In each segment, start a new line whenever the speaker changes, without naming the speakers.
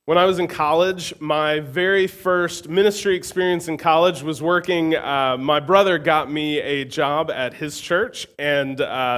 When I was in college, my very first ministry experience in college was working. My brother got me a job at his church, and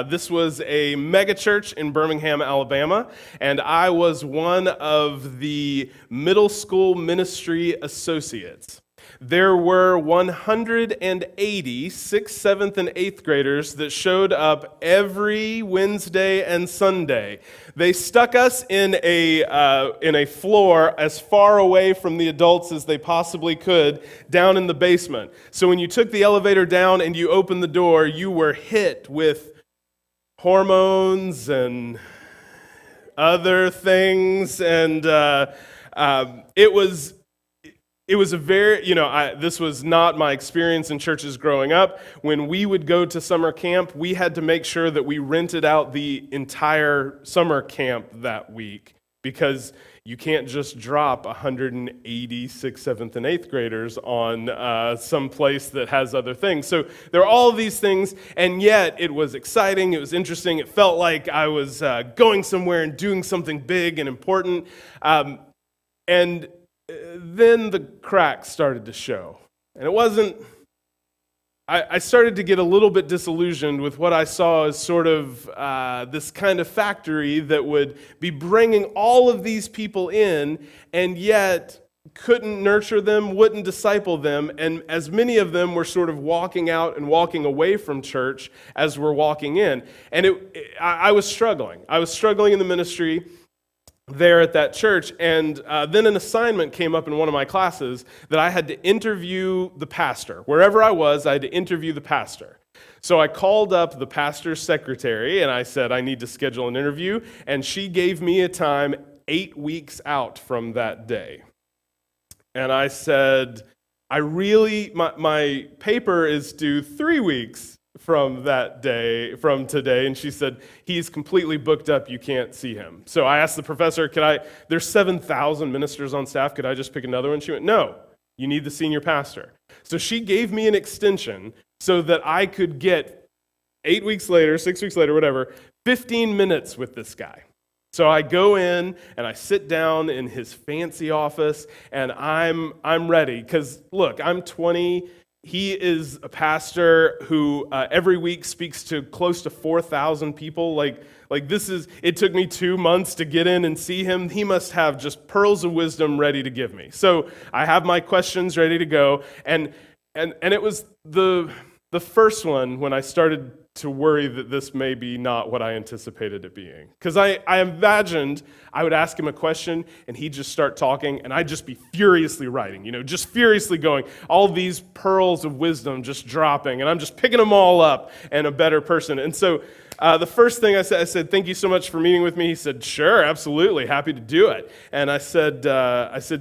this was a mega church in Birmingham, Alabama, and I was one of the middle school ministry associates. There were 180 6th, 7th, and 8th graders that showed up every Wednesday and Sunday. They stuck us in a floor as far away from the adults as they possibly could, down in the basement. So when you took the elevator down and you opened the door, you were hit with hormones and other things, and it was a very, this was not my experience in churches growing up. When we would go to summer camp, we had to make sure that we rented out the entire summer camp that week, because you can't just drop 180 6th, 7th, and 8th graders on some place that has other things. So there are all of these things, and yet it was exciting, it was interesting, it felt like I was going somewhere and doing something big and important. And then the cracks started to show. And it wasn't, I started to get a little bit disillusioned with what I saw as sort of this kind of factory that would be bringing all of these people in and yet couldn't nurture them, wouldn't disciple them, and as many of them were sort of walking out and walking away from church as we're walking in. And I was struggling. I was struggling in the ministry there at that church, and then an assignment came up in one of my classes that I had to interview the pastor. Wherever I was, I had to interview the pastor. So I called up the pastor's secretary, and I said, I need to schedule an interview, and she gave me a time 8 weeks out from that day. And I said, my paper is due 3 weeks from that day, from today, and she said, he's completely booked up, you can't see him. So I asked the professor, there's 7,000 ministers on staff, could I just pick another one? She went, no, you need the senior pastor. So she gave me an extension so that I could get 8 weeks later, 6 weeks later, whatever, 15 minutes with this guy. So I go in and I sit down in his fancy office, and I'm ready, because look, I'm 20. He is a pastor who every week speaks to close to 4,000 people. Like it took me 2 months to get in and see him. He must have just pearls of wisdom ready to give me. So I have my questions ready to go. And it was the first one when I started to worry that this may be not what I anticipated it being. Because I imagined I would ask him a question and he'd just start talking and I'd just be furiously writing, just furiously going, all these pearls of wisdom just dropping, and I'm just picking them all up and a better person. And so the first thing I said, thank you so much for meeting with me. He said, sure, absolutely, happy to do it. And I said,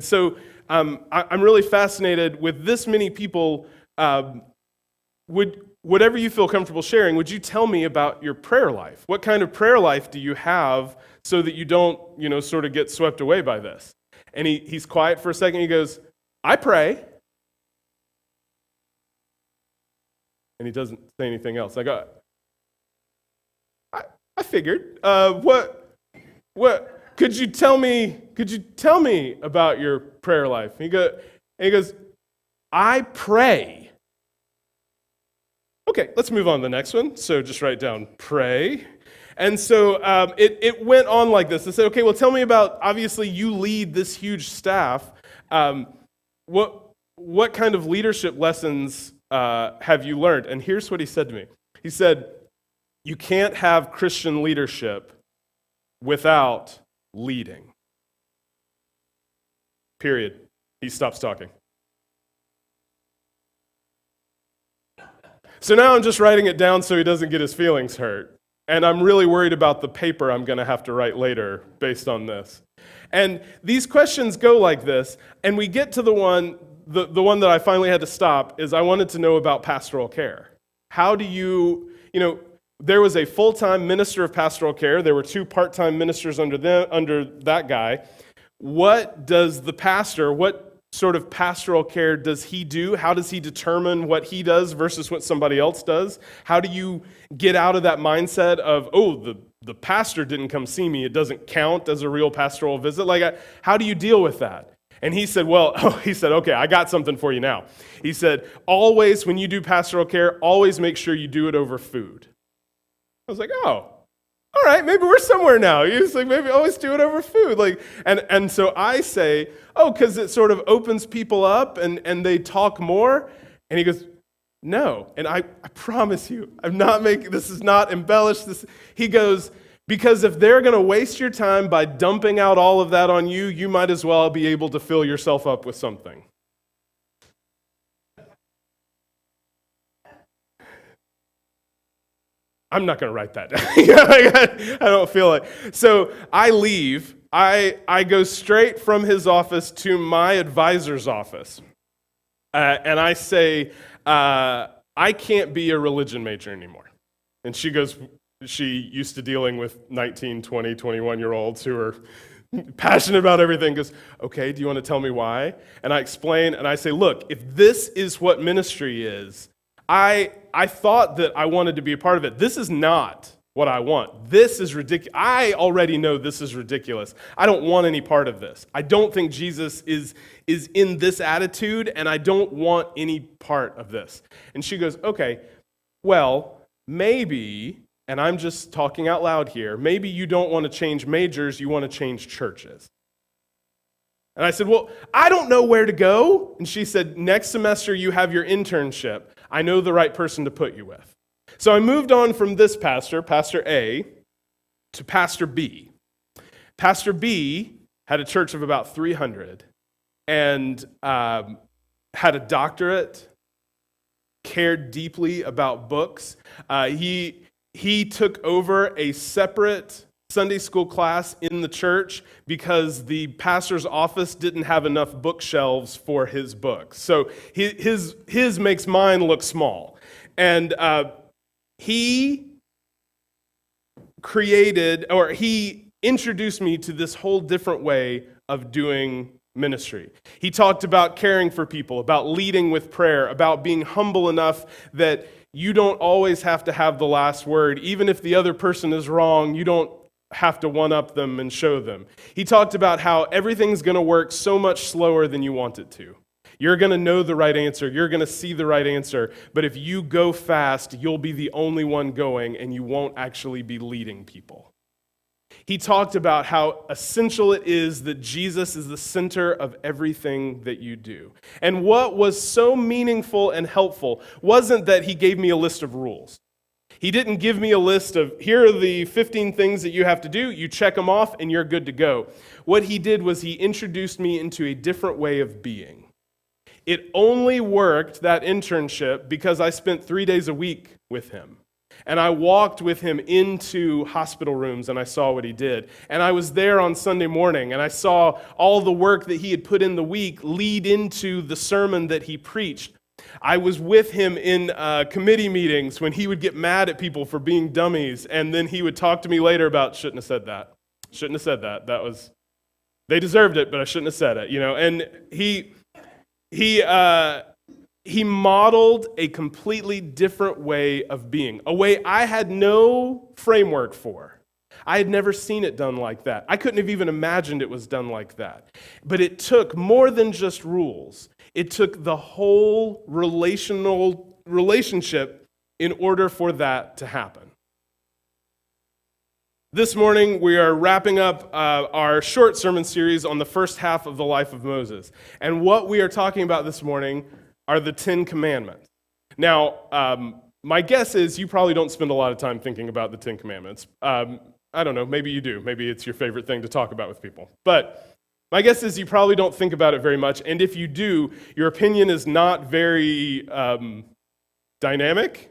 so I'm really fascinated with this many people. Whatever you feel comfortable sharing, would you tell me about your prayer life? What kind of prayer life do you have so that you don't, sort of get swept away by this? And he's quiet for a second. He goes, I pray. And he doesn't say anything else. I go, I figured. What? Could you tell me about your prayer life? And he goes, I pray. Okay, let's move on to the next one. So just write down pray. And so it went on like this. I said, okay, well, tell me about, obviously you lead this huge staff. What kind of leadership lessons have you learned? And here's what he said to me. He said, you can't have Christian leadership without leading. Period. He stops talking. So now I'm just writing it down so he doesn't get his feelings hurt. And I'm really worried about the paper I'm going to have to write later based on this. And these questions go like this, and we get to the one that I finally had to stop is I wanted to know about pastoral care. How do there was a full-time minister of pastoral care. There were 2 part-time ministers under that guy. What sort of pastoral care does he do? How does he determine what he does versus what somebody else does? How do you get out of that mindset of, oh, the pastor didn't come see me, it doesn't count as a real pastoral visit? Like, how do you deal with that? And he said, okay, I got something for you now. He said, always, when you do pastoral care, always make sure you do it over food. I was like, oh, all right, maybe we're somewhere now. He's like, maybe always do it over food. Like, and so I say, oh, because it sort of opens people up and they talk more. And he goes, no. And I promise you, this is not embellished. He goes, because if they're going to waste your time by dumping out all of that on you, you might as well be able to fill yourself up with something. I'm not going to write that down. I don't feel it. So I leave. I go straight from his office to my advisor's office. And I say, I can't be a religion major anymore. And she goes, she used to dealing with 19, 20, 21-year-olds who are passionate about everything, goes, okay, do you want to tell me why? And I explain, and I say, look, if this is what ministry is, I thought that I wanted to be a part of it. This is not what I want. This is ridiculous. I already know this is ridiculous. I don't want any part of this. I don't think Jesus is in this attitude, and I don't want any part of this. And she goes, okay, well, maybe, and I'm just talking out loud here, maybe you don't want to change majors, you want to change churches. And I said, well, I don't know where to go. And she said, next semester you have your internship. I know the right person to put you with. So I moved on from this pastor, Pastor A, to Pastor B. Pastor B had a church of about 300 and had a doctorate, cared deeply about books. He took over a separate Sunday school class in the church because the pastor's office didn't have enough bookshelves for his books. So his makes mine look small. And he introduced me to this whole different way of doing ministry. He talked about caring for people, about leading with prayer, about being humble enough that you don't always have to have the last word. Even if the other person is wrong, you don't have to one-up them and show them. He talked about how everything's going to work so much slower than you want it to. You're going to know the right answer. You're going to see the right answer. But if you go fast, you'll be the only one going, and you won't actually be leading people. He talked about how essential it is that Jesus is the center of everything that you do. And what was so meaningful and helpful wasn't that he gave me a list of rules. He didn't give me a list of, here are the 15 things that you have to do, you check them off, and you're good to go. What he did was he introduced me into a different way of being. It only worked, that internship, because I spent 3 days a week with him. And I walked with him into hospital rooms and I saw what he did. And I was there on Sunday morning and I saw all the work that he had put in the week lead into the sermon that he preached. I was with him in committee meetings when he would get mad at people for being dummies, and then he would talk to me later about, shouldn't have said that. Shouldn't have said that. They deserved it, but I shouldn't have said it. And he modeled a completely different way of being, a way I had no framework for. I had never seen it done like that. I couldn't have even imagined it was done like that. But it took more than just rules. It took the whole relationship in order for that to happen. This morning, we are wrapping up our short sermon series on the first half of the life of Moses. And what we are talking about this morning are the 10 Commandments. Now, my guess is you probably don't spend a lot of time thinking about the 10 Commandments. I don't know, maybe you do. Maybe it's your favorite thing to talk about with people. But my guess is you probably don't think about it very much, and if you do, your opinion is not very dynamic.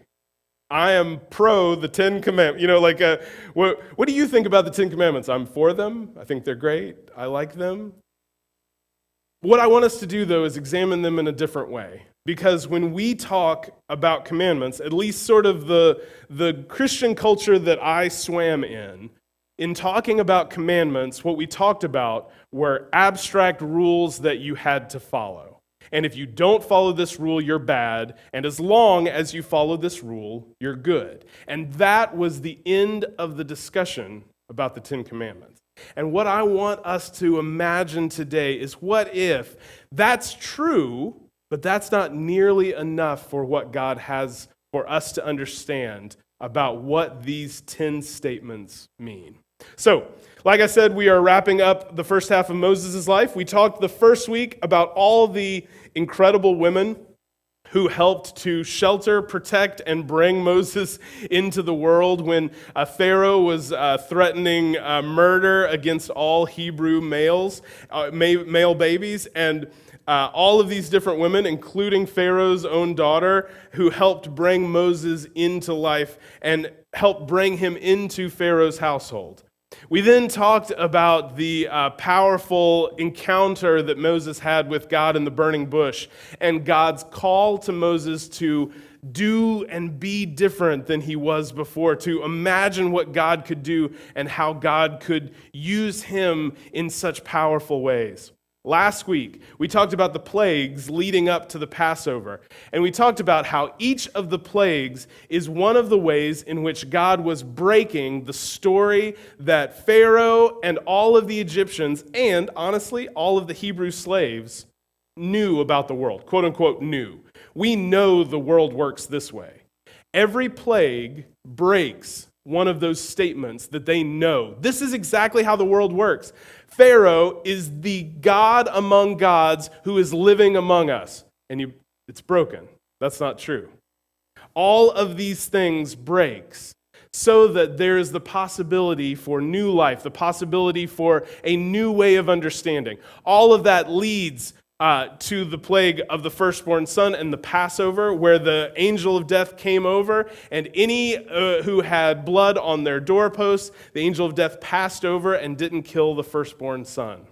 I am pro the 10 Commandments. What do you think about the 10 Commandments? I'm for them. I think they're great. I like them. What I want us to do, though, is examine them in a different way. Because when we talk about commandments, at least sort of the Christian culture that I swam in, In talking about commandments, what we talked about were abstract rules that you had to follow. And if you don't follow this rule, you're bad. And as long as you follow this rule, you're good. And that was the end of the discussion about the Ten Commandments. And what I want us to imagine today is, what if that's true, but that's not nearly enough for what God has for us to understand about what these 10 statements mean. So, like I said, we are wrapping up the first half of Moses' life. We talked the first week about all the incredible women who helped to shelter, protect, and bring Moses into the world when Pharaoh was threatening murder against all Hebrew male babies. And all of these different women, including Pharaoh's own daughter, who helped bring Moses into life and helped bring him into Pharaoh's household. We then talked about the powerful encounter that Moses had with God in the burning bush and God's call to Moses to do and be different than he was before, to imagine what God could do and how God could use him in such powerful ways. Last week, we talked about the plagues leading up to the Passover, and we talked about how each of the plagues is one of the ways in which God was breaking the story that Pharaoh and all of the Egyptians, and honestly, all of the Hebrew slaves knew about the world, quote unquote knew. We know the world works this way. Every plague breaks one of those statements that they know. This is exactly how the world works. Pharaoh is the God among gods who is living among us. And it's broken. That's not true. All of these things breaks so that there is the possibility for new life, the possibility for a new way of understanding. All of that leads to the plague of the firstborn son and the Passover, where the angel of death came over, and any who had blood on their doorposts, the angel of death passed over and didn't kill the firstborn son.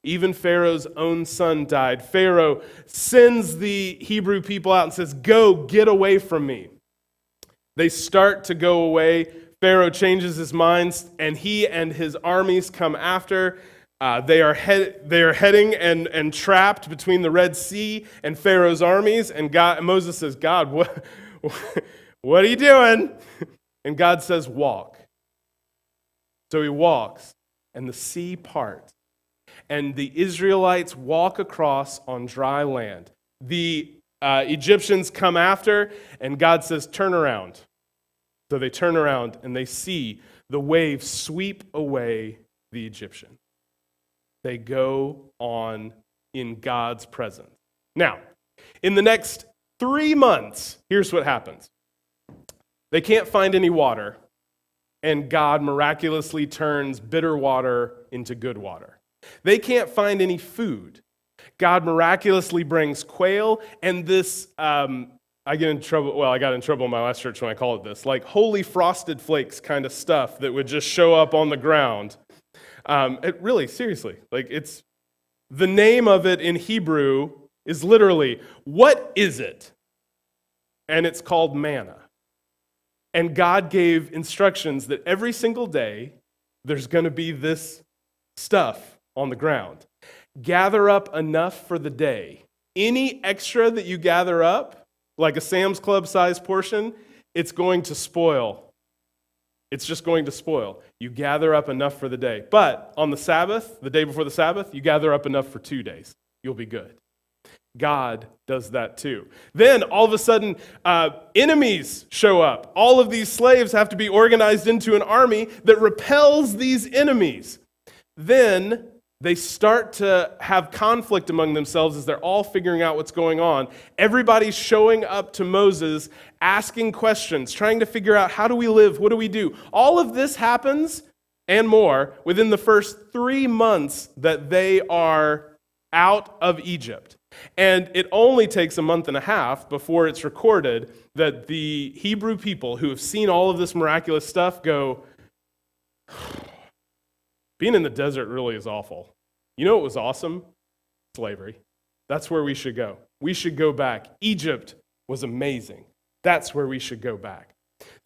Even Pharaoh's own son died. Pharaoh sends the Hebrew people out and says, "Go, get away from me." They start to go away. Pharaoh changes his mind, and he and his armies come after. They are heading and trapped between the Red Sea and Pharaoh's armies. And Moses says, "God, what are you doing?" And God says, "Walk." So he walks, and the sea parts, and the Israelites walk across on dry land. The Egyptians come after, and God says, "Turn around." So they turn around, and they see the waves sweep away the Egyptian. They go on in God's presence. Now, in the next 3 months, here's what happens. They can't find any water, and God miraculously turns bitter water into good water. They can't find any food. God miraculously brings quail, and this, I got in trouble in my last church when I called it this, like holy frosted flakes kind of stuff that would just show up on the ground. Seriously, it's the name of it in Hebrew is literally, what is it? And it's called manna. And God gave instructions that every single day there's going to be this stuff on the ground. Gather up enough for the day. Any extra that you gather up, like a Sam's Club size portion, it's going to spoil. It's just going to spoil. You gather up enough for the day. But on the Sabbath, the day before the Sabbath, you gather up enough for 2 days. You'll be good. God does that too. Then all of a sudden, enemies show up. All of these slaves have to be organized into an army that repels these enemies. Then they start to have conflict among themselves as they're all figuring out what's going on. Everybody's showing up to Moses, asking questions, trying to figure out, how do we live? What do we do? All of this happens and more within the first 3 months that they are out of Egypt. And it only takes a month and a half before it's recorded that the Hebrew people who have seen all of this miraculous stuff go, being in the desert really is awful. You know what was awesome? Slavery. That's where we should go. We should go back. Egypt was amazing. That's where we should go back.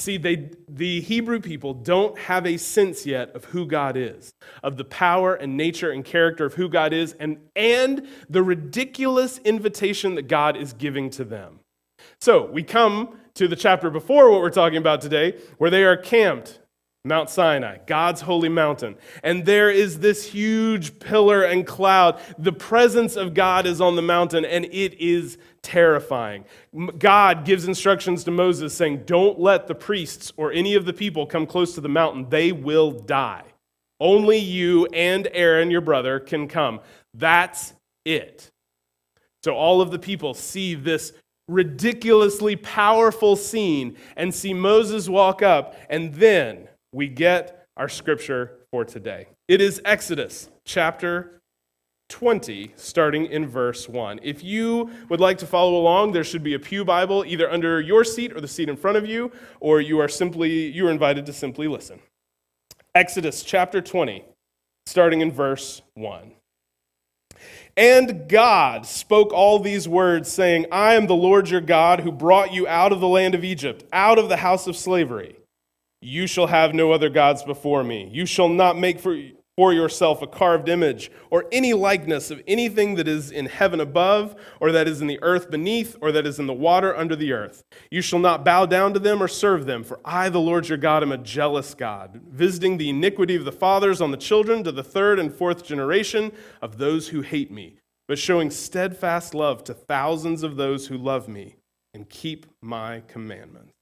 See, the Hebrew people don't have a sense yet of who God is, of the power and nature and character of who God is, and the ridiculous invitation that God is giving to them. So we come to the chapter before what we're talking about today, where they are camped, Mount Sinai, God's holy mountain. And there is this huge pillar and cloud. The presence of God is on the mountain, and it is terrifying. God gives instructions to Moses saying, don't let the priests or any of the people come close to the mountain. They will die. Only you and Aaron, your brother, can come. That's it. So all of the people see this ridiculously powerful scene and see Moses walk up, and then we get our scripture for today. It is Exodus chapter 20, starting in verse 1. If you would like to follow along, there should be a pew Bible either under your seat or the seat in front of you, or you are invited to simply listen. Exodus chapter 20, starting in verse 1. And God spoke all these words, saying, I am the Lord your God who brought you out of the land of Egypt, out of the house of slavery. You shall have no other gods before me. You shall not make for yourself a carved image or any likeness of anything that is in heaven above, or that is in the earth beneath, or that is in the water under the earth. You shall not bow down to them or serve them, for I, the Lord your God, am a jealous God, visiting the iniquity of the fathers on the children to the third and fourth generation of those who hate me, but showing steadfast love to thousands of those who love me and keep my commandments.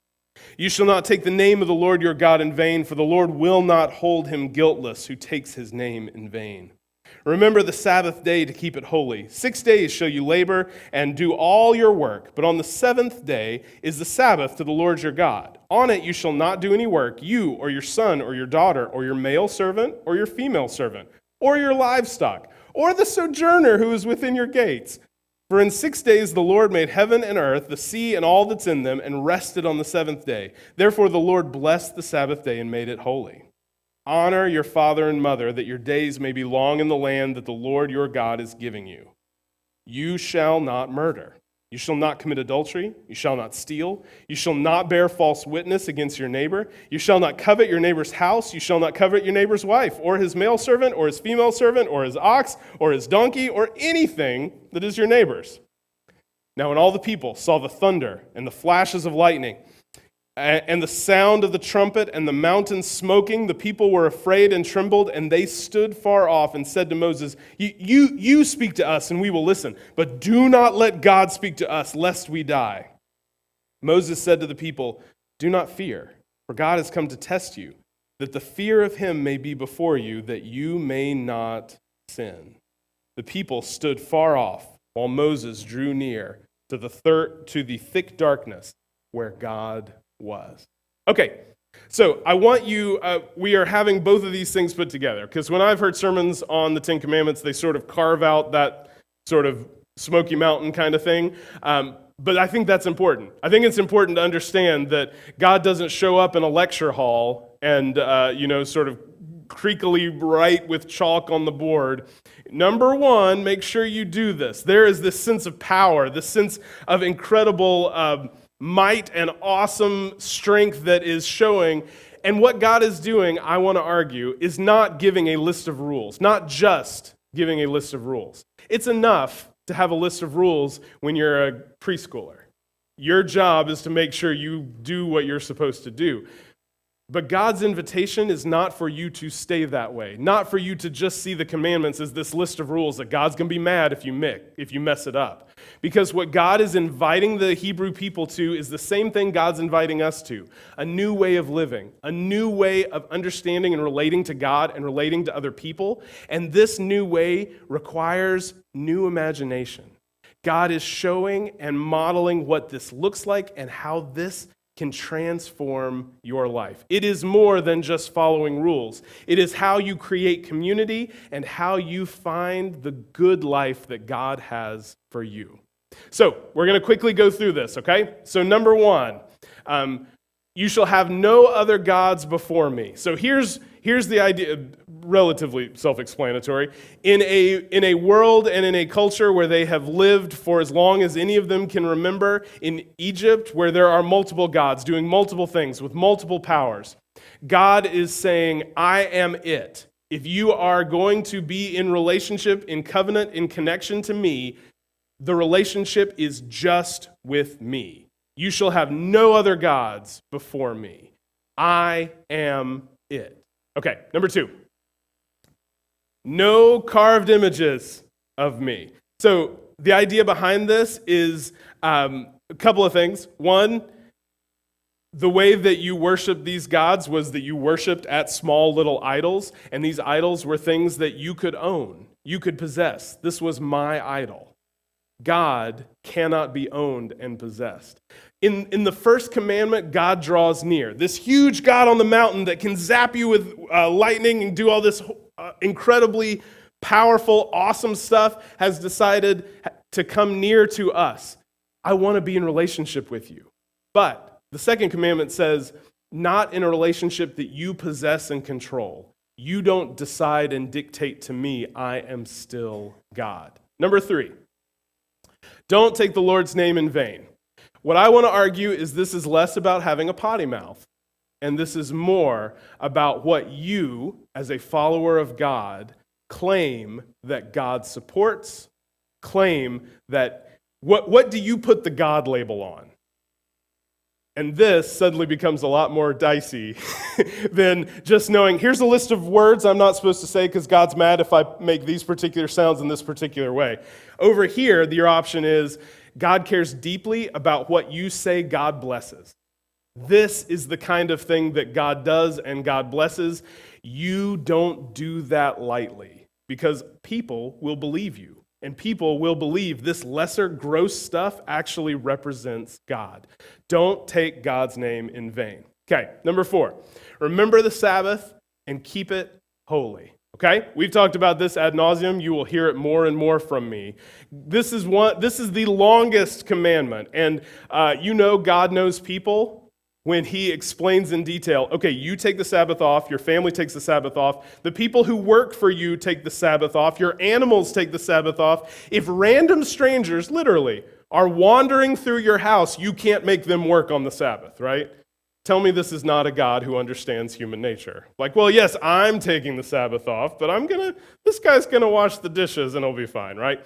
You shall not take the name of the Lord your God in vain, for the Lord will not hold him guiltless who takes his name in vain. Remember the Sabbath day to keep it holy. 6 days shall you labor and do all your work, but on the seventh day is the Sabbath to the Lord your God. On it you shall not do any work, you or your son or your daughter or your male servant or your female servant or your livestock or the sojourner who is within your gates. For in 6 days the Lord made heaven and earth, the sea and all that's in them, and rested on the seventh day. Therefore the Lord blessed the Sabbath day and made it holy. Honor your father and mother, that your days may be long in the land that the Lord your God is giving you. You shall not murder. You shall not commit adultery. You shall not steal. You shall not bear false witness against your neighbor. You shall not covet your neighbor's house. You shall not covet your neighbor's wife, or his male servant, or his female servant, or his ox, or his donkey, or anything that is your neighbor's. Now when all the people saw the thunder and the flashes of lightning, and the sound of the trumpet and the mountain smoking, the people were afraid and trembled, and they stood far off and said to Moses, You speak to us and we will listen, but do not let God speak to us, lest we die. Moses said to the people, Do not fear, for God has come to test you, that the fear of him may be before you, that you may not sin. The people stood far off, while Moses drew near to the thick darkness where God was. Okay, so I want you, we are having both of these things put together, because when I've heard sermons on the Ten Commandments, they sort of carve out that sort of Smoky Mountain kind of thing, but I think that's important. I think it's important to understand that God doesn't show up in a lecture hall and, sort of creakily write with chalk on the board. Number one, make sure you do this. There is this sense of power, this sense of incredible might and awesome strength that is showing. And what God is doing, I want to argue, is not giving a list of rules, not just giving a list of rules. It's enough to have a list of rules when you're a preschooler. Your job is to make sure you do what you're supposed to do. But God's invitation is not for you to stay that way, not for you to just see the commandments as this list of rules that God's going to be mad if you mess it up. Because what God is inviting the Hebrew people to is the same thing God's inviting us to, a new way of living, a new way of understanding and relating to God and relating to other people. And this new way requires new imagination. God is showing and modeling what this looks like and how this can transform your life. It is more than just following rules. It is how you create community and how you find the good life that God has for you. So we're going to quickly go through this, okay? So number one, You shall have no other gods before me. So here's the idea, relatively self-explanatory. In a world and in a culture where they have lived for as long as any of them can remember, in Egypt, where there are multiple gods doing multiple things with multiple powers, God is saying, I am it. If you are going to be in relationship, in covenant, in connection to me, the relationship is just with me. You shall have no other gods before me. I am it. Okay, number 2. No carved images of me. So the idea behind this is a couple of things. One, the way that you worship these gods was that you worshiped at small little idols, and these idols were things that you could own, you could possess. This was my idol. God cannot be owned and possessed. In the first commandment, God draws near. This huge God on the mountain that can zap you with lightning and do all this incredibly powerful, awesome stuff has decided to come near to us. I want to be in relationship with you. But the second commandment says, not in a relationship that you possess and control. You don't decide and dictate to me. I am still God. Number 3. Don't take the Lord's name in vain. What I want to argue is this is less about having a potty mouth, and this is more about what you, as a follower of God, claim that God supports, claim that, what do you put the God label on? And this suddenly becomes a lot more dicey than just knowing, here's a list of words I'm not supposed to say because God's mad if I make these particular sounds in this particular way. Over here, your option is, God cares deeply about what you say God blesses. This is the kind of thing that God does and God blesses. You don't do that lightly because people will believe you. And people will believe this lesser, gross stuff actually represents God. Don't take God's name in vain. Okay, number 4. Remember the Sabbath and keep it holy. Okay? We've talked about this ad nauseum. You will hear it more and more from me. This is the longest commandment. And God knows people when he explains in detail, okay, you take the Sabbath off, your family takes the Sabbath off, the people who work for you take the Sabbath off, your animals take the Sabbath off. If random strangers, literally, are wandering through your house, you can't make them work on the Sabbath, right? Tell me this is not a God who understands human nature. Like, well, yes, I'm taking the Sabbath off, but this guy's gonna wash the dishes and it'll be fine, right?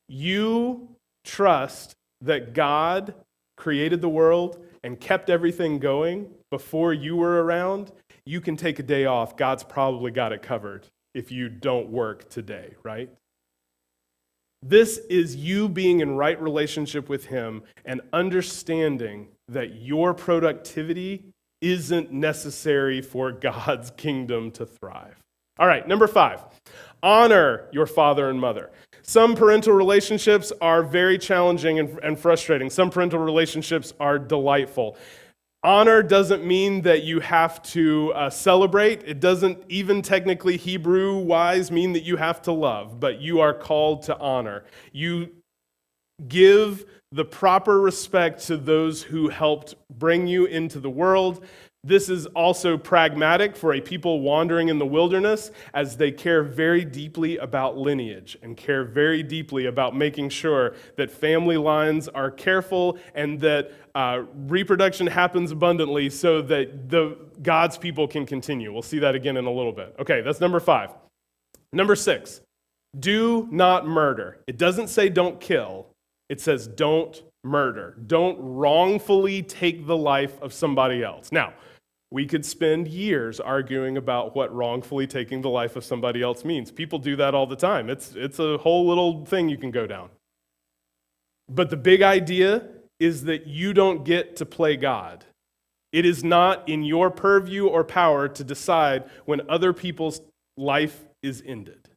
You trust that God created the world and kept everything going before you were around, you can take a day off. God's probably got it covered if you don't work today, right? This is you being in right relationship with him and understanding that your productivity isn't necessary for God's kingdom to thrive. All right, number 5, honor your father and mother. Some parental relationships are very challenging and frustrating. Some parental relationships are delightful. Honor doesn't mean that you have to celebrate. It doesn't even technically Hebrew-wise mean that you have to love, but you are called to honor. You give the proper respect to those who helped bring you into the world. This is also pragmatic for a people wandering in the wilderness as they care very deeply about lineage and care very deeply about making sure that family lines are careful and that reproduction happens abundantly so that God's people can continue. We'll see that again in a little bit. Okay, that's number 5. Number 6, do not murder. It doesn't say don't kill. It says don't murder. Don't wrongfully take the life of somebody else. Now, we could spend years arguing about what wrongfully taking the life of somebody else means. People do that all the time. It's a whole little thing you can go down. But the big idea is that you don't get to play God. It is not in your purview or power to decide when other people's life is ended.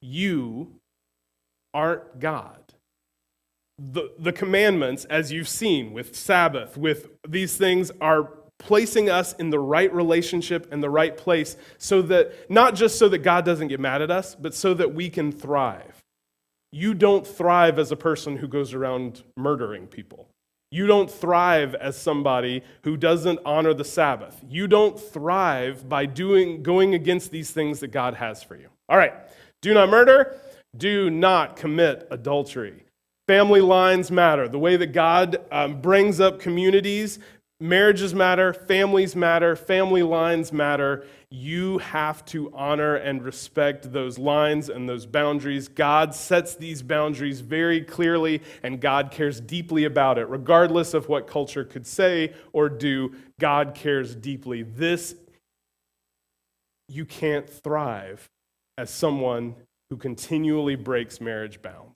You aren't God. The commandments, as you've seen with Sabbath, with these things, are placing us in the right relationship and the right place so that, not just so that God doesn't get mad at us, but so that we can thrive. You don't thrive as a person who goes around murdering people. You don't thrive as somebody who doesn't honor the Sabbath. You don't thrive by going against these things that God has for you. All right, do not murder, do not commit adultery. Family lines matter. The way that God brings up communities, marriages matter, family lines matter. You have to honor and respect those lines and those boundaries. God sets these boundaries very clearly, and God cares deeply about it. Regardless of what culture could say or do, God cares deeply. You can't thrive as someone who continually breaks marriage bounds.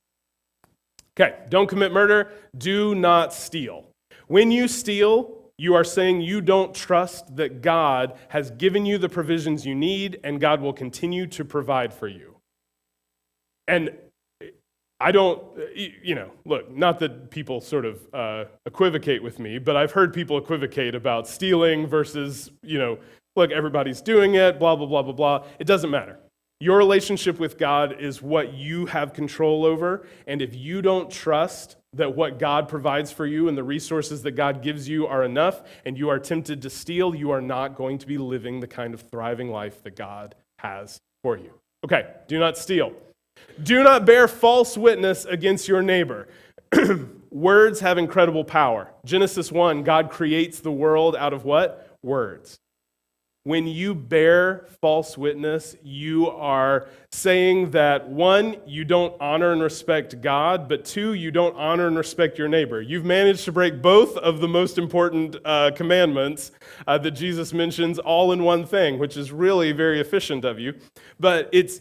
Okay, don't commit murder. Do not steal. When you steal, you are saying you don't trust that God has given you the provisions you need and God will continue to provide for you. And I don't, look, not that people sort of equivocate with me, but I've heard people equivocate about stealing versus, look, everybody's doing it, blah, blah, blah, blah, blah. It doesn't matter. Your relationship with God is what you have control over, and if you don't trust that what God provides for you and the resources that God gives you are enough, and you are tempted to steal, you are not going to be living the kind of thriving life that God has for you. Okay, do not steal. Do not bear false witness against your neighbor. Words have incredible power. Genesis 1, God creates the world out of what? Words. When you bear false witness, you are saying that, one, you don't honor and respect God, but two, you don't honor and respect your neighbor. You've managed to break both of the most important commandments that Jesus mentions all in one thing, which is really very efficient of you. But if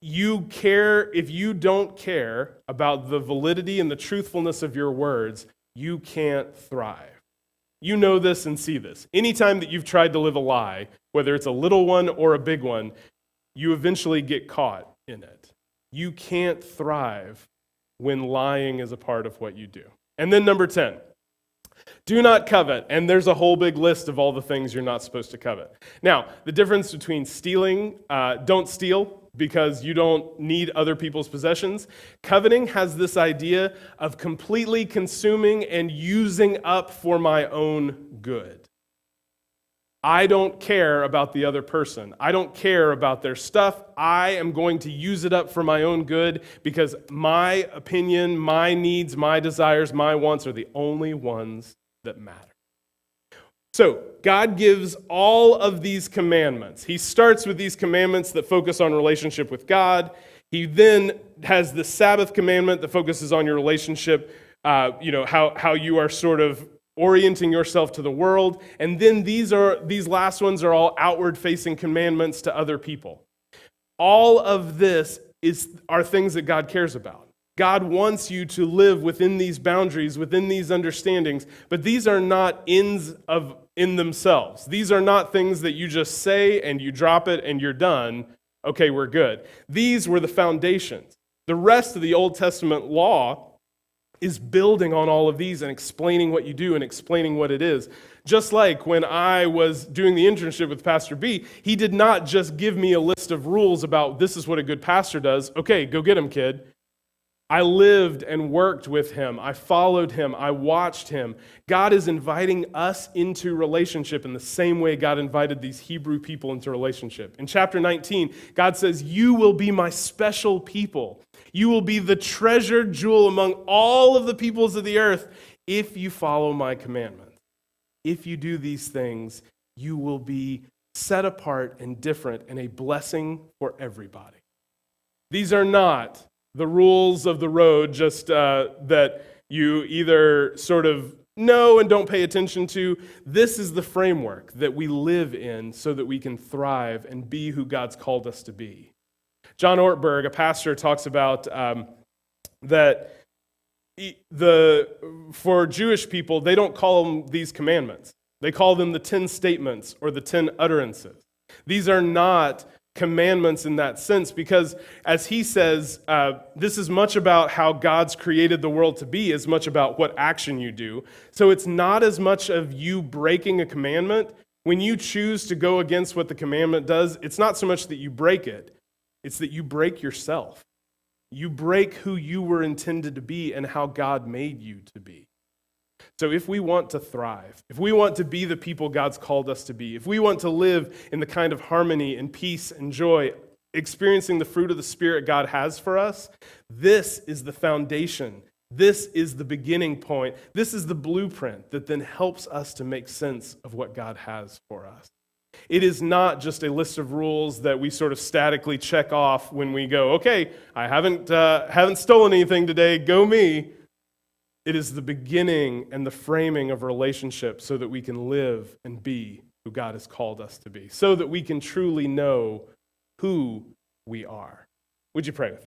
you don't care about the validity and the truthfulness of your words, you can't thrive. You know this and see this. Anytime that you've tried to live a lie, whether it's a little one or a big one, you eventually get caught in it. You can't thrive when lying is a part of what you do. And then number 10, do not covet. And there's a whole big list of all the things you're not supposed to covet. Now, the difference between stealing, don't steal because you don't need other people's possessions. Coveting has this idea of completely consuming and using up for my own good. I don't care about the other person. I don't care about their stuff. I am going to use it up for my own good because my opinion, my needs, my desires, my wants are the only ones that matter. So, God gives all of these commandments. He starts with these commandments that focus on relationship with God. He then has the Sabbath commandment that focuses on your relationship, how you are sort of orienting yourself to the world. And then these last ones are all outward-facing commandments to other people. All of this are things that God cares about. God wants you to live within these boundaries, within these understandings, but these are not ends in themselves. These are not things that you just say and you drop it and you're done. Okay, we're good. These were the foundations. The rest of the Old Testament law is building on all of these and explaining what you do and explaining what it is. Just like when I was doing the internship with Pastor B, he did not just give me a list of rules about this is what a good pastor does. Okay, go get him, kid. I lived and worked with him. I followed him. I watched him. God is inviting us into relationship in the same way God invited these Hebrew people into relationship. In chapter 19, God says, "You will be my special people. You will be the treasured jewel among all of the peoples of the earth if you follow my commandments. If you do these things, you will be set apart and different and a blessing for everybody." These are not the rules of the road, just that you either sort of know and don't pay attention to. This is the framework that we live in so that we can thrive and be who God's called us to be. John Ortberg, a pastor, talks about that for Jewish people, they don't call them these commandments. They call them the 10 statements or the 10 utterances. These are not commandments in that sense because, as he says, this is much about how God's created the world to be as much about what action you do. So it's not as much of you breaking a commandment. When you choose to go against what the commandment does, it's not so much that you break it, it's that you break yourself. You break who you were intended to be and how God made you to be. So if we want to thrive, if we want to be the people God's called us to be, if we want to live in the kind of harmony and peace and joy, experiencing the fruit of the Spirit God has for us, this is the foundation. This is the beginning point. This is the blueprint that then helps us to make sense of what God has for us. It is not just a list of rules that we sort of statically check off when we go, okay, I haven't stolen anything today, go me. It is the beginning and the framing of relationships so that we can live and be who God has called us to be, so that we can truly know who we are. Would you pray with me?